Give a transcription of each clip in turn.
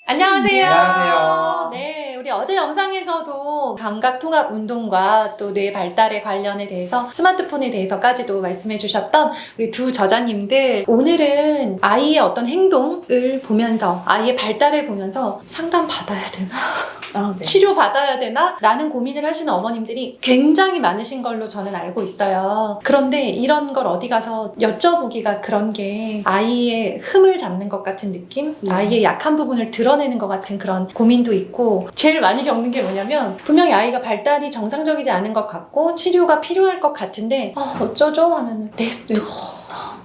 안녕하세요. 안녕하세요. 네, 우리 어제 영상에서도 감각 통합 운동과 또 뇌 발달에 관련에 대해서 스마트폰에 대해서까지도 말씀해 주셨던 우리 두 저자님들, 오늘은 아이의 어떤 행동을 보면서 아이의 발달을 보면서 상담 받아야 되나? 네. 치료 받아야 되나? 라는 고민을 하시는 어머님들이 굉장히 많으신 걸로 저는 알고 있어요. 그런데 이런 걸 어디 가서 여쭤보기가 그런 게 아이의 흠을 잡는 것 같은 느낌? 네. 아이의 약한 부분을 드러내는 것 같은 그런 고민도 있고, 제일 많이 겪는 게 뭐냐면 분명히 아이가 발달이 정상적이지 않은 것 같고 치료가 필요할 것 같은데 어쩌죠? 하면은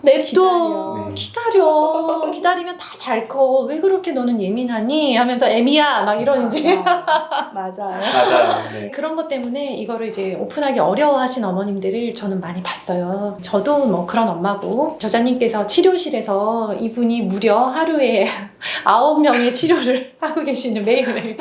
냅둬. 기다리면 다 잘 커. 왜 그렇게 너는 예민하니? 하면서 애미야 막 이런 이제 맞아요. 네. 그런 것 때문에 이거를 이제 오픈하기 어려워하신 어머님들을 저는 많이 봤어요. 저도 뭐 그런 엄마고, 저자님께서 치료실에서 이분이 무려 하루에 9명의 치료를 하고 계시는, 매일매일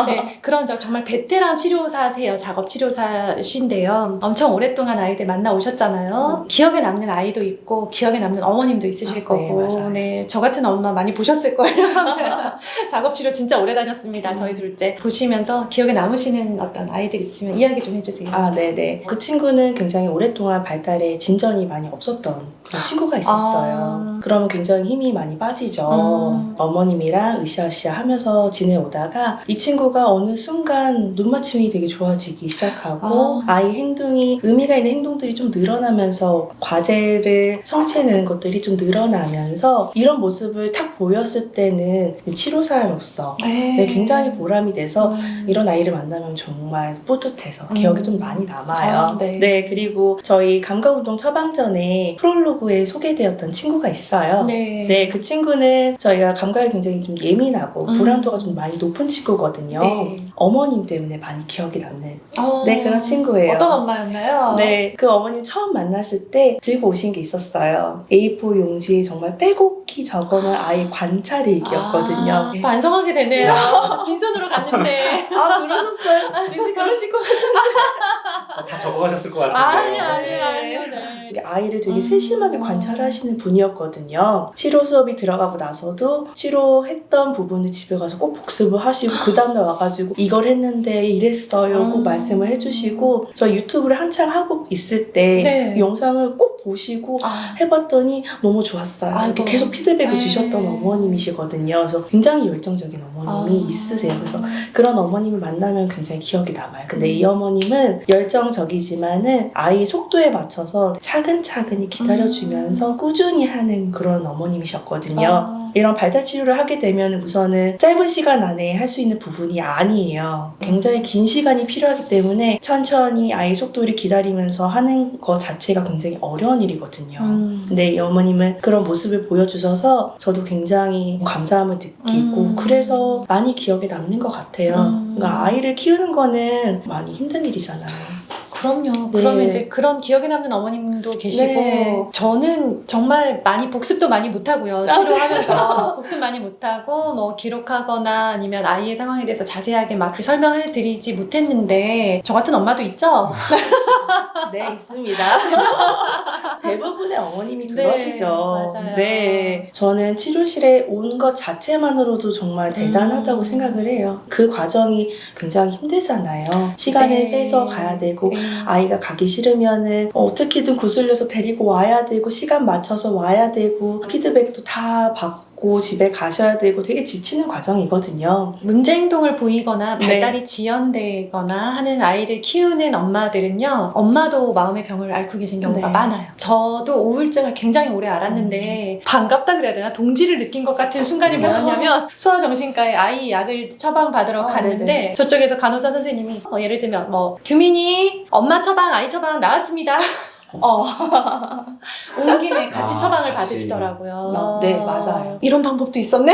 네, 그런 정말 베테랑 치료사세요. 작업 치료사신데요. 엄청 오랫동안 아이들 만나 오셨잖아요. 기억에 남는 아이도 있고 기억에 남는 어머님도 있으실 거고. 맞아요. 네, 저 같은 엄마 많이 보셨을 거예요. 작업 치료 진짜 오래 다녔습니다. 저희 둘째 보시면서 기억에 남으시는 어떤 아이들 있으면 이야기 좀 해주세요. 네네. 그 친구는 굉장히 오랫동안 발달에 진전이 많이 없었던 그런 친구가 있었어요. 그러면 굉장히 힘이 많이 빠지죠. 어머님이랑 으쌰으쌰 하면서 지내오다가 이 친구가 어느 순간 눈맞춤이 되게 좋아지기 시작하고 아이 행동이, 의미가 있는 행동들이 좀 늘어나면서 과제를 성취해내는 것들이 좀 늘어나면서 이런 모습을 딱 보였을 때는 치료사로서 굉장히 보람이 돼서 이런 아이를 만나면 정말 뿌듯해서 기억에 좀 많이 남아요. 네, 그리고 저희 감각운동 처방전에 프롤로그에 소개되었던 친구가 있어요. 네, 그 친구는 저희가 감각이 굉장히 좀 예민하고 불안도가 좀 많이 높은 친구거든요. 어머님 때문에 많이 기억이 남는 그런 친구예요. 어떤 엄마였나요? 네, 그 어머님 처음 만났을 때 들고 오신 게 있었어요. A4 용지에 정말 빼곡히 적어놓은 아이 관찰일기였거든요. 반성하게 되네요. 빈손으로 갔는데. 그러셨어요? 왠지 그러실 것 같아요. 다 적어가셨을 것 같은데요. 아니요. 이게 아이를 되게 세심하게 관찰하시는 분이었거든요. 치료 수업이 들어가고 나서도 치료했던 부분을 집에 가서 꼭 복습을 하시고 그 다음날 와가지고 이걸 했는데 이랬어요 꼭 말씀을 해주시고, 저 유튜브를 한창 하고 있을 때 이 영상을 꼭 보시고 해봤더니 너무 좋았어요. 이렇게 계속 피드백을 주셨던 어머님이시거든요. 그래서 굉장히 열정적인 어머님이 있으세요. 그래서 그런 어머님을 만나면 굉장히 기억이 남아요. 근데 이 어머님은 열정적이지만은 아이의 속도에 맞춰서 차근차근히 기다려주면서 꾸준히 하는 그런 어머님이셨거든요. 이런 발달 치료를 하게 되면 우선은 짧은 시간 안에 할 수 있는 부분이 아니에요. 굉장히 긴 시간이 필요하기 때문에 천천히 아이 속도를 기다리면서 하는 것 자체가 굉장히 어려운 일이거든요. 근데 이 어머님은 그런 모습을 보여주셔서 저도 굉장히 감사함을 느끼고 그래서 많이 기억에 남는 것 같아요. 그러니까 아이를 키우는 거는 많이 힘든 일이잖아요. 그럼요. 그러면 이제 그런 기억에 남는 어머님도 계시고, 저는 정말 많이 복습도 많이 못하고요. 치료하면서 복습 많이 못하고 뭐 기록하거나 아니면 아이의 상황에 대해서 자세하게 막 설명해 드리지 못했는데, 저 같은 엄마도 있죠? 네, 있습니다. 대부분의 어머님이 그러시죠. 맞아요. 네, 저는 치료실에 온 것 자체만으로도 정말 대단하다고 생각을 해요. 그 과정이 굉장히 힘들잖아요. 시간을 빼서 가야 되고 아이가 가기 싫으면은 어떻게든 구슬려서 데리고 와야 되고 시간 맞춰서 와야 되고 피드백도 다 받고 집에 가셔야 되고 되게 지치는 과정이거든요. 문제 행동을 보이거나 발달이 지연되거나 하는 아이를 키우는 엄마들은요, 엄마도 마음의 병을 앓고 계신 경우가 많아요. 저도 우울증을 굉장히 오래 앓았는데 반갑다 그래야 되나? 동지를 느낀 것 같은 순간이 뭐였냐면, 소아정신과에 아이 약을 처방받으러 갔는데 저쪽에서 간호사 선생님이 예를 들면 규민이 엄마 처방, 아이 처방 나왔습니다. 온 김에 같이 처방을 받으시더라고요. 네, 맞아요. 이런 방법도 있었네.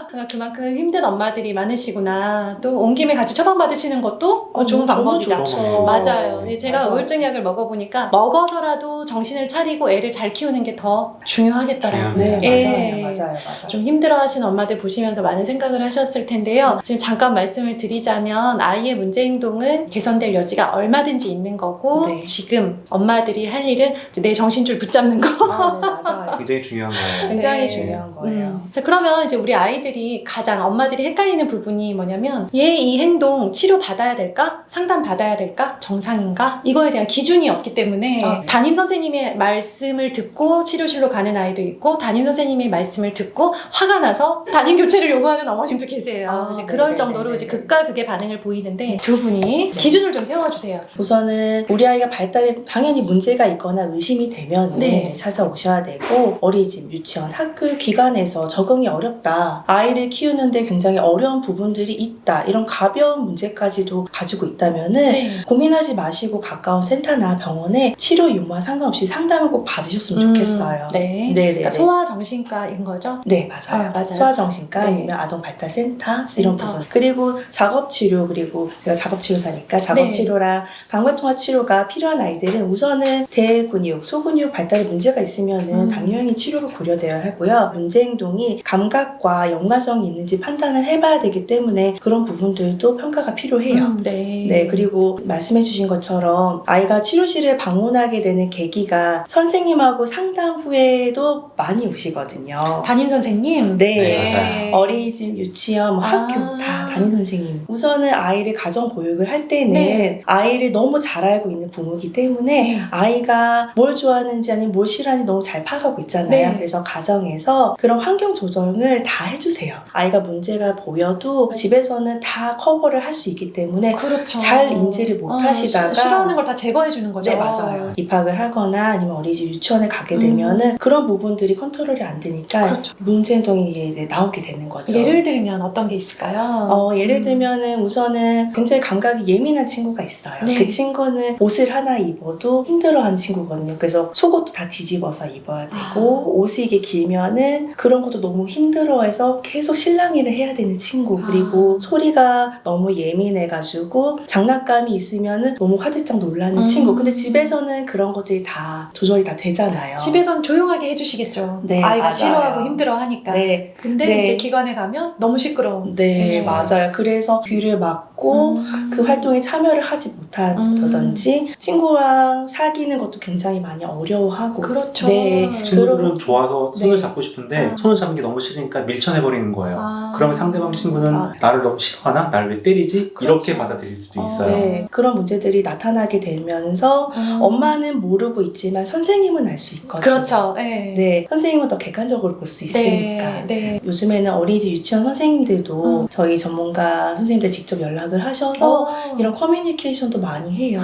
그러니까 그만큼 힘든 엄마들이 많으시구나. 또 온 김에 같이 처방 받으시는 것도 좋은 방법이다. 좋죠. 맞아요. 제가 맞아요. 우울증 약을 먹어보니까 먹어서라도 정신을 차리고 애를 잘 키우는 게 더 중요하겠더라고요. 네, 맞아요. 좀 힘들어하시는 엄마들 보시면서 많은 생각을 하셨을 텐데요. 지금 잠깐 말씀을 드리자면 아이의 문제 행동은 개선될 여지가 얼마든지 있는 거고, 지금 엄마들이 할 일은 내 정신줄 붙잡는 거. 네, 맞아요. 굉장히 중요한 거예요. 굉장히 네. 중요한 거예요. 자, 그러면 이제 우리 아이들이 가장 엄마들이 헷갈리는 부분이 뭐냐면 얘 이 행동 치료 받아야 될까? 상담 받아야 될까? 정상인가? 이거에 대한 기준이 없기 때문에 아, 네. 담임 선생님의 말씀을 듣고 치료실로 가는 아이도 있고 담임 선생님의 말씀을 듣고 화가 나서 담임 교체를 요구하는 어머님도 계세요. 아, 이제 그럴 네네네네. 정도로 이제 극과 극의 반응을 보이는데 두 분이 기준을 좀 세워주세요. 우선은 우리 아이가 발달에 당연히 문제가 있거나 의심이 되면 네. 찾아오셔야 되고, 어린이집, 유치원, 학교 기관에서 적응이 어렵다, 아이를 키우는데 굉장히 어려운 부분들이 있다, 이런 가벼운 문제까지도 가지고 있다면은 네. 고민하지 마시고 가까운 센터나 병원에 치료 유무와 상관없이 상담을 꼭 받으셨으면 좋겠어요. 네. 네네. 그러니까 소아정신과인 거죠? 네, 맞아요. 맞아요. 소아정신과 네. 아니면 아동발달센터 이런 센터. 부분. 그리고 작업치료, 그리고 제가 작업치료사니까 네. 작업치료랑 강과통합치료가 필요한 아이들은 우선은 대근육, 소근육 발달에 문제가 있으면은 당연히 치료가 고려되어야 하고요. 문제 행동이 감각과 연관성이 있는지 판단을 해봐야 되기 때문에 그런 부분들도 평가가 필요해요. 네. 네, 그리고 말씀해주신 것처럼 아이가 치료실을 방문하게 되는 계기가 선생님하고 상담 후에도 많이 오시거든요. 담임 선생님? 네, 맞아요. 어린이집, 유치원, 뭐 학교 아. 다 담임 선생님. 우선은 아이를 가정 보육을 할 때는 네. 아이를 너무 잘 알고 있는 부모이기 때문에 네. 아이가 뭘 좋아하는지 아니면 뭘 싫어하는지 너무 잘 파악하고 있잖아요. 네. 그래서 가정에서 그런 환경 조정을 다 해주세요. 아이가 문제가 보여도 집에서는 다 커버를 할 수 있기 때문에 그렇죠. 잘 인지를 못 하시다가 싫어하는 걸 다 제거해 주는 거죠. 네, 맞아요. 입학을 하거나 아니면 어린이집 유치원에 가게 되면은 그런 부분들이 컨트롤이 안 되니까 그렇죠. 문제 행동이 이제 나오게 되는 거죠. 예를 들면 어떤 게 있을까요? 예를 들면은 우선은 굉장히 감각이 예민한 친구가 있어요. 네. 그 친구는 옷을 하나 입어도 힘들어하는 친구거든요. 그래서 속옷도 다 뒤집어서 입어야 되고 옷이 이게 길면은 그런 것도 너무 힘들어해서 계속 실랑이를 해야 되는 친구. 그리고 소리가 너무 예민해가지고 장난감이 있으면은 너무 화들짝 놀라는 친구. 근데 집에서는 그런 것들이 다 조절이 다 되잖아요. 집에선 조용하게 해주시겠죠. 네, 아이가 맞아요. 싫어하고 힘들어하니까. 네, 근데 네. 이제 기관에 가면 너무 시끄러운. 네, 맞아요. 그래서 귀를 막고 그 활동에 참여를 하지 못한다든지 친구랑 사귀는 것도 굉장히 많이 어려워하고 그렇죠. 네. 친구들은 좋아서 손을 네. 잡고 싶은데 손을 잡는 게 너무 싫으니까 밀쳐내버리는 거예요. 아. 그러면 상대방 친구는 아. 나를 너무 싫어하나? 나를 왜 때리지? 그렇죠. 이렇게 받아들일 수도 있어요. 네, 그런 문제들이 나타나게 되면서 엄마는 모르고 있지만 선생님은 알 수 있거든요. 그렇죠. 네. 네, 선생님은 더 객관적으로 볼 수 있으니까. 네. 네. 요즘에는 어린이집 유치원 선생님들도 저희 전문가 선생님들 직접 연락을 하셔서 이런 커뮤니케이션도 많이 해요.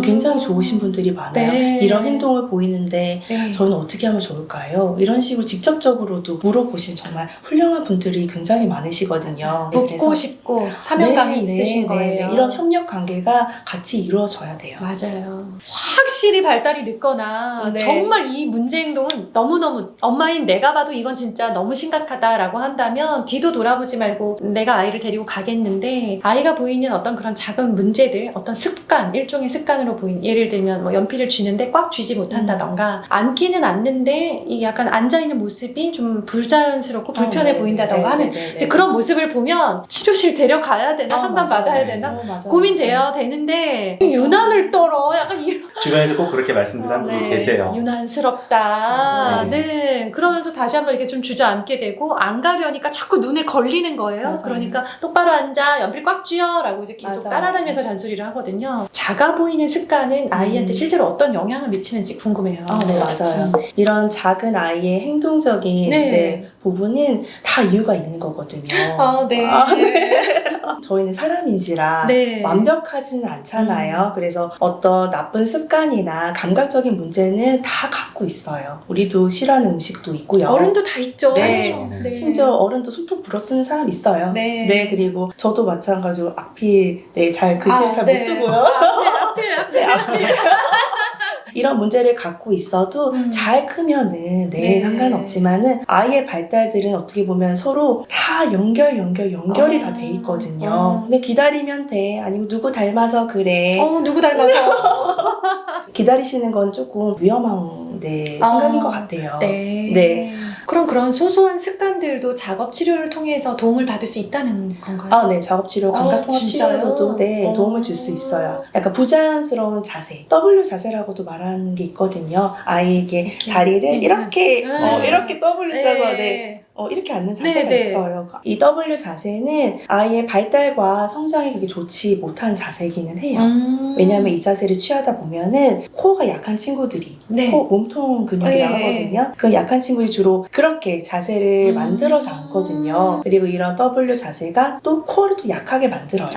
굉장히 좋으신 분들이 많아요. 네. 이런 행동을 보이는데 네. 저희는 어떻게 하면 좋을까요? 이런 식으로 직접적으로도 물어보신 정말 훌륭한 분들이 굉장히 많으시거든요. 네, 돕고 싶고 사명감이 있으신 거예요. 이런 협력 관계가 같이 이루어져야 돼요. 맞아요. 확실히 발달이 늦거나 네. 정말 이 문제 행동은 너무너무 엄마인 내가 봐도 이건 진짜 너무 심각하다라고 한다면 뒤도 돌아보지 말고 내가 아이를 데리고 가겠는데 아이가 보이는 어떤 그런 작은 문제들, 어떤 습관, 일종의 습관으로 보인 예를 들면 뭐 연필을 쥐는데 꽉 쥐지 못한다던가 앉기는 앉는데 이 약간 앉아있는 모습이 좀 불자연스럽고 불편해 보인다던가 하는 이제 그런 모습을 보면 치료실 데려가야 되나 상담 받아야 되나 고민돼야 되는데 유난을 떨어 약간 이런 주변에서 꼭 그렇게 말씀드리는 분이 계세요. 유난스럽다. 맞아요. 네. 그러면서 다시 한번 이렇게 좀 주저앉게 되고 안 가려니까 자꾸 눈에 걸리는 거예요. 맞아요. 그러니까 똑바로 앉아, 연필 꽉 쥐어라고 이제 계속 맞아요. 따라다니면서 잔소리를 하거든요. 작아 보이는 습관은 아이한테 실제로 어떤 영향을 미치는지 궁금해요. 네, 맞아요. 이런 작은 아이의 행동적인 네. 부분은 다 이유가 있는 거거든요. 네. 저희는 사람인지라 네. 완벽하지는 않잖아요. 그래서 어떤 나쁜 습관이나 감각적인 문제는 다 갖고 있어요. 우리도 싫어하는 음식도 있고요. 어른도 다 있죠. 네. 그렇죠. 네. 심지어 어른도 손톱 부러뜨는 사람 있어요. 네. 그리고 저도 마찬가지로 앞이 잘 글씨를 잘 못 네. 쓰고요. 앞에. 이런 문제를 갖고 있어도 잘 크면은 네. 상관없지만은 아이의 발달들은 어떻게 보면 서로 다 연결이 다 돼 있거든요. 근데 기다리면 돼. 아니면 누구 닮아서 그래. 누구 닮아서. 기다리시는 건 조금 위험한 생각인 것 같아요. 네. 네. 그럼 그런 소소한 습관들도 작업 치료를 통해서 도움을 받을 수 있다는 건가요? 아, 네. 작업치료, 감각통합 진짜요? 치료로도 네, 어. 도움을 줄 수 있어요. 약간 부자연스러운 자세, W 자세라고도 말하는 게 있거든요. 아이에게 이렇게. 다리를 이렇게, 네. 이렇게 W 짜서 네. 네, 이렇게 앉는 자세가 네. 있어요. 이 W 자세는 아이의 발달과 성장에 그렇게 좋지 못한 자세이기는 해요. 왜냐하면 이 자세를 취하다 보면은 코어가 약한 친구들이 네. 코 몸통 근육이 예, 나가거든요. 그 약한 친구들이 주로 그렇게 자세를 만들어서 앉거든요. 그리고 이런 W 자세가 또 코어를 또 약하게 만들어요.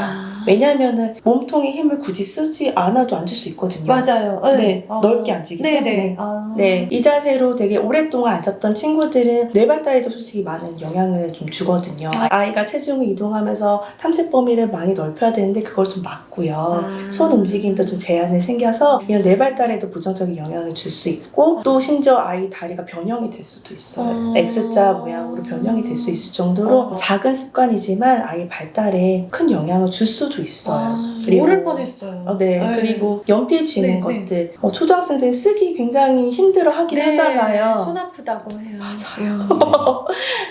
왜냐하면은 몸통의 힘을 굳이 쓰지 않아도 앉을 수 있거든요. 맞아요. 네, 넓게 앉기 때문에. 네, 이 자세로 되게 오랫동안 앉았던 친구들은 뇌발달에도 솔직히 많은 영향을 좀 주거든요. 아이가 체중을 이동하면서 탐색 범위를 많이 넓혀야 되는데 그걸 좀 막고요. 손 움직임도 좀 제한이 생겨서 이런 뇌발달에도 부정적인 영향을 줄 수 있고 또 심지어 아이 다리가 변형이 될 수도 있어요. X자 모양으로 변형이 될 수 있을 정도로 작은 습관이지만 아이 발달에 큰 영향을 줄 수도 있어요. 모를 뻔했어요. 네. 그리고 연필 쥐는 네, 것들 초등학생들 쓰기 굉장히 힘들어 하긴 하잖아요. 손 아프다고 해요. 맞아요.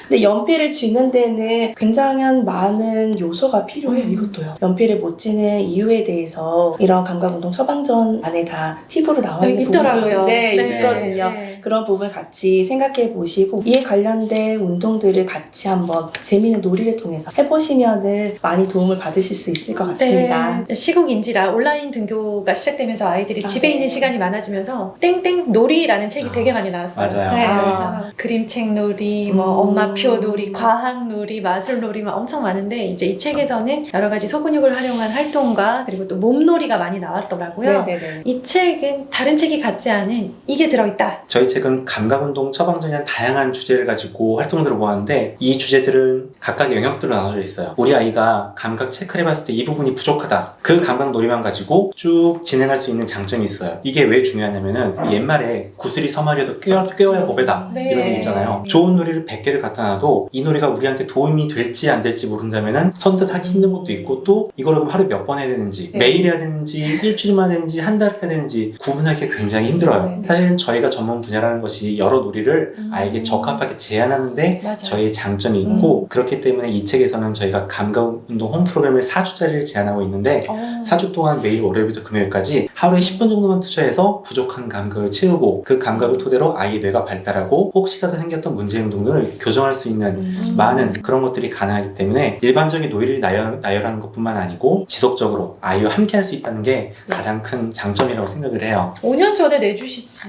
근데 연필을 쥐는 데는 굉장히 많은 요소가 필요해요. 이것도요. 연필을 못 쥐는 이유에 대해서 이런 감각운동 처방전 안에 다 팁으로 나와 있는 있더라고요. 네, 있거든요. 네. 그런 부분 같이 생각해 보시고 이에 관련된 운동들을 같이 한번 재미있는 놀이를 통해서 해보시면은 많이 도움을 받으실 수 있을 것 같습니다. 네. 시국인지라 온라인 등교가 시작되면서 아이들이 집에 네. 있는 시간이 많아지면서 땡땡 놀이라는 책이 되게 많이 나왔어요. 맞아요. 네. 아. 그림책 놀이, 뭐 엄마표 놀이, 과학 놀이, 마술 놀이 막 엄청 많은데 이제 이 책에서는 여러 가지 소근육을 활용한 활동과 그리고 또 몸놀이가 많이 나왔더라고요. 네네네. 이 책은 다른 책이 갖지 않은 이게 들어있다. 저희 책은 감각운동 처방전이란 다양한 주제를 가지고 활동들을 모았는데 이 주제들은 각각의 영역들로 나눠져 있어요. 우리 아이가 감각 체크를 해봤을 때 이 부분이 부족하다. 그 감각 놀이만 가지고 쭉 진행할 수 있는 장점이 있어요. 이게 왜 중요하냐면은 옛말에 구슬이 서말려도 꿰어야 보배다 네. 이런 얘기 있잖아요. 좋은 놀이를 100개를 갖다 놔도 이 놀이가 우리한테 도움이 될지 안 될지 모른다면은 선뜻하기 힘든 것도 있고 또 이거를 그럼 하루에 몇 번 해야 되는지 네. 매일 해야 되는지 일주일만 해야 되는지 한 달 해야 되는지 구분하기 굉장히 힘들어요. 네. 사실은 저희가 전문 분야라는 것이 여러 놀이를 아이에게 적합하게 제안하는데 맞아요. 저희의 장점이 있고 그렇기 때문에 이 책에서는 저희가 감각운동 홈 프로그램을 4주짜리를 제안하고 있는데 4주 동안 매일 월요일부터 금요일까지 하루에 10분 정도만 투자해서 부족한 감각을 채우고 그 감각을 토대로 아이의 뇌가 발달하고 혹시라도 생겼던 문제 행동들을 교정할 수 있는 많은 그런 것들이 가능하기 때문에 일반적인 놀이를 나열하는 것뿐만 아니고 지속적으로 아이와 함께 할 수 있다는 게 가장 큰 장점이라고 생각을 해요. 5년 전에 내주시지.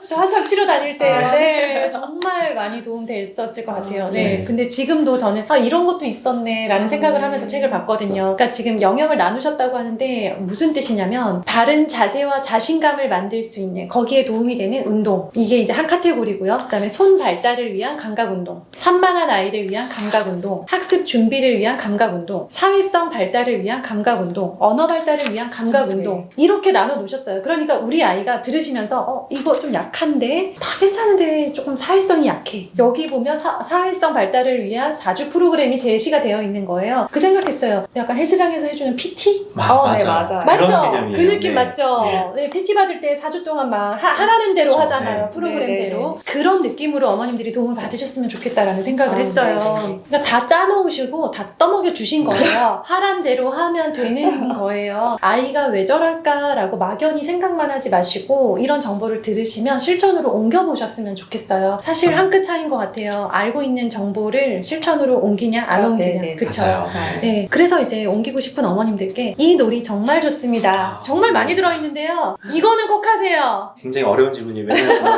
저 한참 치료 다닐 때 네, 정말 많이 도움됐었을 것 같아요. 네. 네. 근데 지금도 저는 이런 것도 있었네 라는 생각을 하면서 책을 봤거든요. 그러니까 지금 영역을 나누셨다고 하는데 무슨 뜻이냐면 바른 자세와 자신감을 만들 수 있는 거기에 도움이 되는 운동. 이게 이제 한 카테고리고요. 그다음에 손 발달을 위한 감각 운동, 산만한 아이를 위한 감각 운동, 학습 준비를 위한 감각 운동, 사회성 발달을 위한 감각 운동, 언어 발달을 위한 감각 운동. 이렇게 나눠 놓으셨어요. 그러니까 우리 아이가 들으시면서 이거 좀 약한데 다 괜찮은데 조금 사회성이 약해. 여기 보면 사회성 발달을 위한 4주 프로그램이 제시가 되어 있는 거예요. 그 생각했어요. 약간 헬스장에서 해주는 PT? 네, 맞아요. 맞죠? 그런 개념이에요. 그 느낌 네. 맞죠? 네, PT 받을 때 4주 동안 막 하라는 대로 그렇죠. 하잖아요. 네. 프로그램대로. 네네네. 그런 느낌으로 어머님들이 도움을 받으셨으면 좋겠다라는 생각을 했어요. 네네네. 그러니까 다 짜놓으시고 다 떠먹여 주신 거예요. 하란 대로 하면 되는 거예요. 아이가 왜 저럴까라고 막연히 생각만 하지 마시고 이런 정보를 들으시면 실천으로 옮겨보셨으면 좋겠어요. 사실 한 끗 차이인 것 같아요. 알고 있는 정보를 실천으로 옮기냐 안 옮기냐. 네네. 그쵸? 맞아요. 네, 그래서 이제 옮기고 싶은 어머님들께 이 놀이 정말 좋습니다. 정말 많이 들어있는데요. 이거는 꼭 하세요. 굉장히 어려운 질문이에요. 왜냐면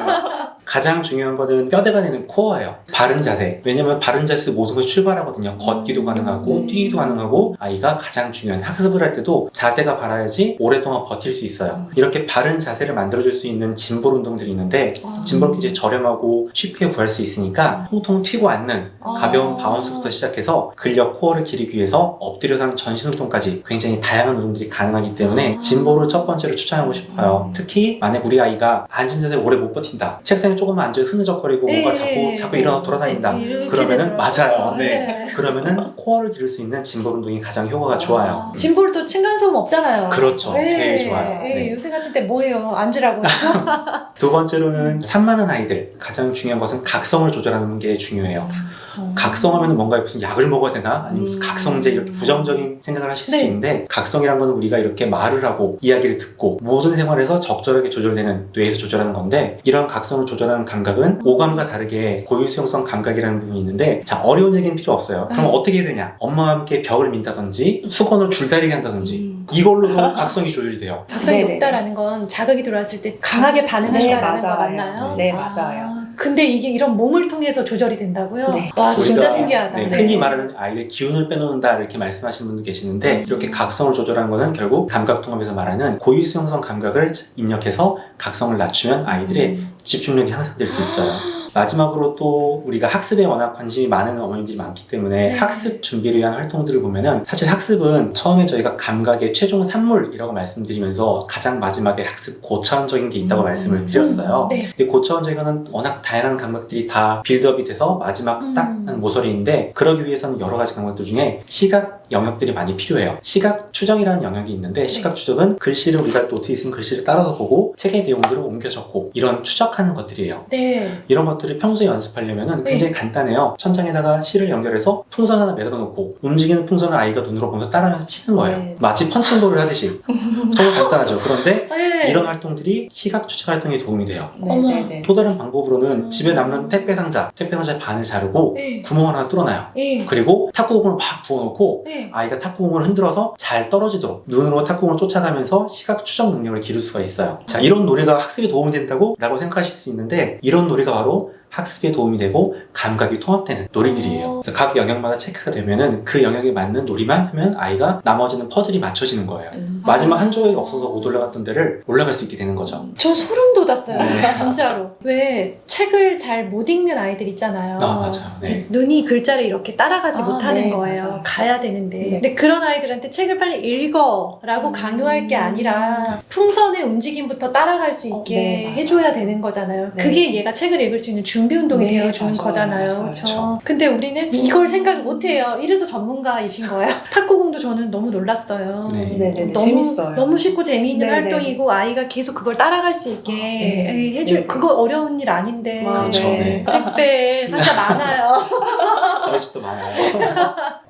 가장 중요한 거는 뼈대가 되는 코어예요. 바른 자세. 왜냐면 바른 자세도 모든 걸 출발하거든요. 걷기도 가능하고 뛰기도 가능하고 아이가 가장 중요한 학습을 할 때도 자세가 바라야지 오랫동안 버틸 수 있어요. 이렇게 바른 자세를 만들어줄 수 있는 짐볼 운동들이 있는데 짐볼은 이제 저렴하고 쉽게 구할 수 있으니까 통통 튀고 앉는 가벼운 바운스부터 시작해서 근력 코어를 기르기 위해서 엎드려서 하는 전신 운동까지 굉장히 다양한 운동들이 가능하기 때문에 짐볼을 첫 번째로 추천하고 싶어요. 특히 만약 우리 아이가 앉은 자세를 오래 못 버틴다. 책상에 조금만 앉아 흐느적거리고 뭔가 자꾸 일어나 돌아다닌다. 그러면은 맞아요. 네. 그러면은 코어를 기를 수 있는 짐볼 운동이 가장 효과가 좋아요. 짐볼도 층간소음 없잖아요. 그렇죠. 제일 좋아요. 네. 요새 같은 때 뭐예요? 앉으라고. 두 번째로는 산만한 아이들. 가장 중요한 것은 각성을 조절하는 게 중요해요. 각성하면 뭔가 무슨 약을 먹어야 되나? 아니면 무슨 각성제 이렇게 부정적인 생각을 하실 수 있는데 각성이란 거는 우리가 이렇게 말을 하고 이야기를 듣고 모든 생활에서 적절하게 조절되는 뇌에서 조절하는 건데 이런 각성을 조절하는 감각은 오감과 다르게 고유수용성 감각이라는 부분이 있는데 자 어려운 얘기는 필요 없어요. 그럼 어떻게 해야 되냐? 엄마와 함께 벽을 민다든지 수건으로 줄다리기 한다든지 이걸로도 각성이 조절이 돼요. 각성이 높다라는 건 자극이 들어왔을 때 강하게 반응하신다는 거 맞나요? 네, 맞아요. 근데 이게 이런 몸을 통해서 조절이 된다고요? 네. 와 진짜 신기하다. 네, 흔히 말하는 아이의 기운을 빼놓는다 이렇게 말씀하시는 분도 계시는데 이렇게 각성을 조절하는 거는 결국 감각통합에서 말하는 고유수용성 감각을 입력해서 각성을 낮추면 아이들의 집중력이 향상될 수 있어요. 마지막으로 또 우리가 학습에 워낙 관심이 많은 어머님들이 많기 때문에 학습 준비를 위한 활동들을 보면은 사실 학습은 처음에 저희가 감각의 최종 산물이라고 말씀드리면서 가장 마지막에 학습 고차원적인 게 있다고 말씀을 드렸어요. 근데 고차원적인 거는 워낙 다양한 감각들이 다 빌드업이 돼서 마지막 딱 한 모서리인데 그러기 위해서는 여러 가지 감각들 중에 시각 영역들이 많이 필요해요. 시각 추적이라는 영역이 있는데 시각 추적은 글씨를 우리가 노트에 있으면 글씨를 따라서 보고 책의 내용들을 옮겨 적고 이런 추적하는 것들이에요. 이런 것들을 평소에 연습하려면 굉장히 간단해요. 천장에다가 실을 연결해서 풍선 하나 매달아 놓고 움직이는 풍선을 아이가 눈으로 보면서 따라하면서 치는 거예요. 마치 펀칭볼을 하듯이. 정말 간단하죠. 그런데 이런 활동들이 시각 추적 활동에 도움이 돼요. 또 다른 방법으로는 집에 남는 택배 상자 반을 자르고 구멍 하나 뚫어놔요. 그리고 탁구공을 막 부어놓고 아이가 탁구공을 흔들어서 잘 떨어지도록 눈으로 탁구공을 쫓아가면서 시각 추적 능력을 기를 수가 있어요. 자, 이런 놀이가 학습에 도움이 된다고 라고 생각하실 수 있는데 이런 놀이가 바로 학습에 도움이 되고 감각이 통합되는 놀이들이에요. 그래서 각 영역마다 체크가 되면은 그 영역에 맞는 놀이만 하면 아이가 나머지는 퍼즐이 맞춰지는 거예요. 마지막 한 조각이 없어서 못 올라갔던 데를 올라갈 수 있게 되는 거죠. 저 소름 돋았어요. 진짜로. 왜 책을 잘 못 읽는 아이들 있잖아요. 맞아요. 눈이 글자를 이렇게 따라가지 못하는 거예요. 맞아요. 가야 되는데. 근데 그런 아이들한테 책을 빨리 읽어라고 강요할 게 아니라 풍선의 움직임부터 따라갈 수 있게 해줘야 되는 거잖아요. 그게 얘가 책을 읽을 수 있는 준비 운동이 되어주는 거잖아요. 그렇죠. 근데 우리는 이걸 생각을 못해요. 이래서 전문가이신 거예요. 탁구공도 저는 너무 놀랐어요. 재밌어요. 너무 쉽고 재미있는 활동이고 아이가 계속 그걸 따라갈 수 있게 해줄 그거 어려운 일 아닌데. 그렇죠. 택배 상자 많아요. 저희 집도 많아요.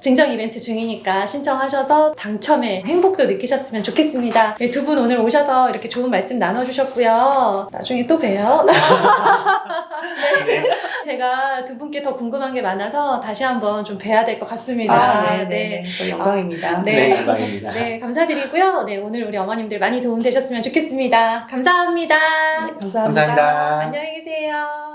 증정 이벤트 중이니까 신청하셔서 당첨의 행복도 느끼셨으면 좋겠습니다. 두 분 오늘 오셔서 이렇게 좋은 말씀 나눠주셨고요. 나중에 또 봬요. 제가 두 분께 더 궁금한 게 많아서 다시 한번 좀 뵈야 될 것 같습니다. 저 영광입니다. 영광입니다. 감사드리고요. 오늘 우리 어머님들 많이 도움되셨으면 좋겠습니다. 감사합니다. 감사합니다. 안녕히 계세요.